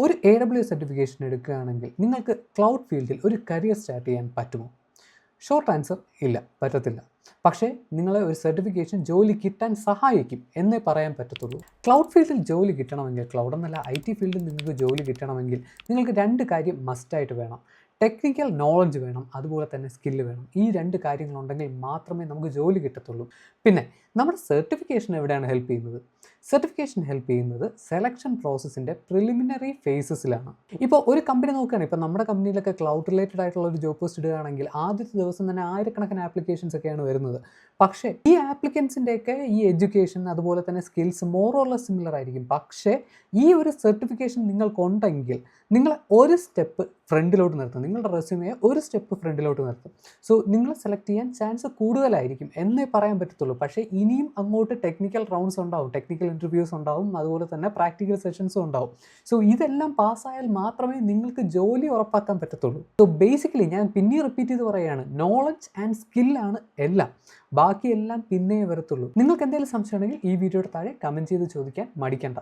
ഒരു AWS certification എടുക്കുകയാണെങ്കിൽ നിങ്ങൾക്ക് ക്ലൗഡ് ഫീൽഡിൽ ഒരു കരിയർ സ്റ്റാർട്ട് ചെയ്യാൻ പറ്റുമോ? ഷോർട്ട് ആൻസർ ഇല്ല, പറ്റത്തില്ല. പക്ഷേ നിങ്ങളെ ഒരു സർട്ടിഫിക്കേഷൻ ജോലി കിട്ടാൻ സഹായിക്കും എന്നേ പറയാൻ പറ്റത്തുള്ളൂ. ക്ലൗഡ് ഫീൽഡിൽ ജോലി കിട്ടണമെങ്കിൽ, ക്ലൗഡ് എന്നല്ല IT ഫീൽഡിൽ നിങ്ങൾക്ക് ജോലി കിട്ടണമെങ്കിൽ നിങ്ങൾക്ക് 2 കാര്യം മസ്റ്റായിട്ട് വേണം. ടെക്നിക്കൽ നോളജ് വേണം, അതുപോലെ തന്നെ സ്കില്ല് വേണം. ഈ 2 കാര്യങ്ങളുണ്ടെങ്കിൽ മാത്രമേ നമുക്ക് ജോലി കിട്ടത്തുള്ളൂ. പിന്നെ നമ്മുടെ സർട്ടിഫിക്കേഷൻ എവിടെയാണ് ഹെൽപ്പ് ചെയ്യുന്നത്? സർട്ടിഫിക്കേഷൻ ഹെൽപ്പ് ചെയ്യുന്നത് സെലക്ഷൻ പ്രോസസ്സിൻ്റെ പ്രിലിമിനറി ഫേസസിലാണ്. ഇപ്പോൾ ഒരു കമ്പനി നോക്കുകയാണ്, ഇപ്പോൾ നമ്മുടെ കമ്പനിയിലൊക്കെ ക്ലൗഡ് റിലേറ്റഡ് ആയിട്ടുള്ള ഒരു ജോബ് പോസ്റ്റ് ഇടുകയാണെങ്കിൽ ആദ്യത്തെ ദിവസം തന്നെ ആയിരക്കണക്കിന് ആപ്ലിക്കേഷൻസ് ഒക്കെയാണ് വരുന്നത്. പക്ഷേ ഈ ആപ്ലിക്കൻസിൻ്റെയൊക്കെ ഈ എഡ്യൂക്കേഷൻ അതുപോലെ തന്നെ skills more or less similar ആയിരിക്കും. പക്ഷേ ഈ ഒരു സർട്ടിഫിക്കേഷൻ നിങ്ങൾക്കുണ്ടെങ്കിൽ നിങ്ങൾ ഒരു സ്റ്റെപ്പ് ഫ്രണ്ടിലോട്ട് നിർത്തും, നിങ്ങളുടെ റെസ്യൂമയെ ഒരു സ്റ്റെപ്പ് ഫ്രണ്ടിലോട്ട് നിർത്തും. സോ നിങ്ങളെ സെലക്ട് ചെയ്യാൻ ചാൻസ് കൂടുതലായിരിക്കും എന്നേ പറയാൻ പറ്റത്തുള്ളൂ. പക്ഷേ ഇനിയും അങ്ങോട്ട് ടെക്നിക്കൽ റൗണ്ട്സ് ഉണ്ടാവും, ടെക്നിക്കൽ ഇൻ്റർവ്യൂസ് ഉണ്ടാവും, അതുപോലെ തന്നെ പ്രാക്ടിക്കൽ സെഷൻസും ഉണ്ടാവും. സോ ഇതെല്ലാം പാസ്സായാൽ മാത്രമേ നിങ്ങൾക്ക് ജോലി ഉറപ്പാക്കാൻ പറ്റത്തുള്ളൂ. സോ ബേസിക്കലി ഞാൻ പിന്നെ റിപ്പീറ്റ് ചെയ്ത് പറയുകയാണ്, നോളജ് ആൻഡ് സ്കില്ലാണ് എല്ലാം, ബാക്കിയെല്ലാം പിന്നെ വരത്തുള്ളൂ. നിങ്ങൾക്ക് എന്തെങ്കിലും സംശയം ഉണ്ടെങ്കിൽ ഈ വീഡിയോയുടെ താഴെ കമൻറ്റ് ചെയ്ത് ചോദിക്കാൻ മടിക്കണ്ട.